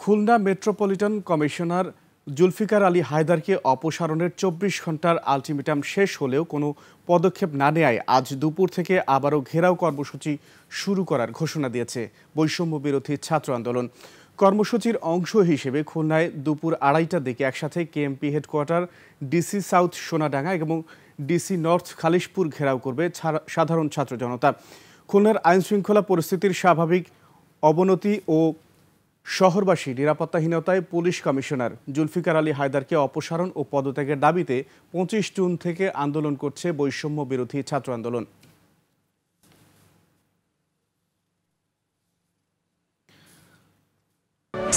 Khulna metropolitan commissioner Zulfiqar Ali হায়দারকে অপসারণের ২৪ ঘন্টার ultimatum শেষ হলেও কোনো পদক্ষেপ না নেওয়ায় আজ দুপুর থেকে আবারও ঘেরাও কর্মসূচি শুরু করার ঘোষণা দিয়েছে বৈষম্য বিরোধী ছাত্র আন্দোলন। কর্মসূচির অংশ হিসেবে খুলনায় দুপুর ২:৩০টার দিকে একসাথে KMP headquarter, DC south Sonadanga এবং ডিসি নর্থ খালিশপুর ঘেরাও করবে সাধারণ ছাত্র জনতা। খুলনার আইনশৃঙ্খলা পরিস্থিতির স্বাভাবিক অবনতি ও শহরবাসী নিরাপত্তাহীনতায় পুলিশ কমিশনার জুলফিকার আলী হায়দারকে অপসারণ ও পদত্যাগের দাবিতে ২৫ জুন থেকে আন্দোলন করছে বৈষম্য বিরোধী ছাত্র আন্দোলন।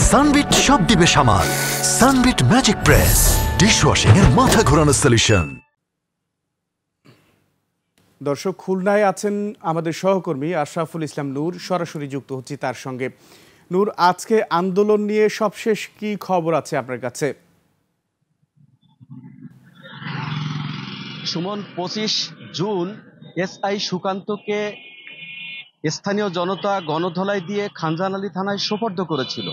সানবিট সব দিবে সামাল। সানবিট ম্যাজিক প্রেস ডিশওয়াশিং এর মাথা ঘোরানো সলিউশন। দর্শক, খুলনায় আছেন আমাদের সহকর্মী আশরাফুল ইসলাম নূর, সরাসরি যুক্ত হচ্ছি তার সঙ্গে। নূর, আজকে আন্দোলন নিয়ে সবশেষ কি খবর আছে আপনার কাছে? সুমন, ২৫ জুন এসআই সুকান্তকে স্থানীয় জনতা গণধোলাই দিয়ে খানজাহান আলী থানায় সোপর্দ করেছিল।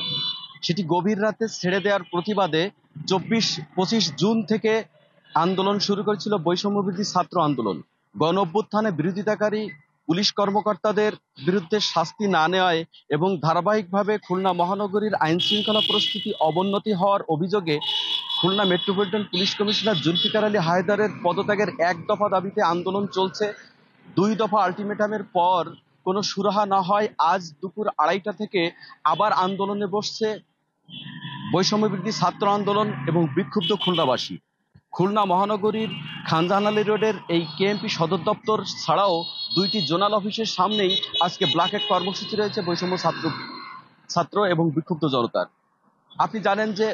সেটি গভীর রাতে ছেড়ে দেওয়ার প্রতিবাদে ২৫ জুন থেকে আন্দোলন শুরু করেছিল বৈষম্য বিরোধী ছাত্র আন্দোলন। গণ অভ্যুত্থানে বিরোধিতাকারী পুলিশ কর্মকর্তাদের বিরুদ্ধে শাস্তি না নেওয়ায় এবং ধারাবাহিকভাবে খুলনা মহানগরীর আইন শৃঙ্খলা পরিস্থিতি অবনতি হওয়ার অভিযোগে Khulna metropolitan police commissioner Zulfiqar Ali হায়দারের পদত্যাগের এক দফা দাবিতে আন্দোলন চলছে। ২ দফা আলটিমেটামের পর কোনো সুরাহা না হয় আজ দুপুর ২:৩০টা থেকে আবার আন্দোলনে বসছে বৈষম্য বিরোধী ছাত্র আন্দোলন এবং বিক্ষুব্ধ খুলনাবাসী। খুলনা মহানগরীর খানজাহান আলী রোডের এই কেএমপি সদর দপ্তর ছাড়াও ২টি জোনাল অফিসের সামনেই আজকে ব্লকেট কর্মসূচি রয়েছে বৈষম্য ছাত্র এবং বিক্ষুব্ধ জনতার। আপনি জানেন যে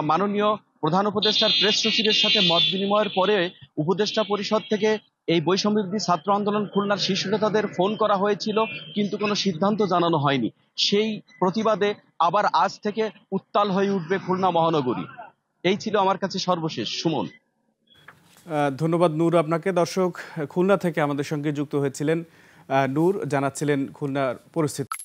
মাননীয় প্রধান উপদেষ্টার প্রেস সচিবের সাথে মত বিনিময়ের পরে উপদেষ্টা পরিষদ থেকে এই বৈষম্য বিরোধী ছাত্র আন্দোলন খুলনার শীর্ষ নেতাদের ফোন করা হয়েছিল, কিন্তু কোনো সিদ্ধান্ত জানানো হয়নি। সেই প্রতিবাদে আবার আজ থেকে উত্তাল হয়ে উঠবে খুলনা মহানগরী। এই ছিল আমার কাছে সর্বশেষ। সুমন, ধন্যবাদ নূর আপনাকে। দর্শক, খুলনা থেকে আমাদের সঙ্গে যুক্ত হয়েছিলেন নূর, জানাচ্ছিলেন খুলনার পরিস্থিতি।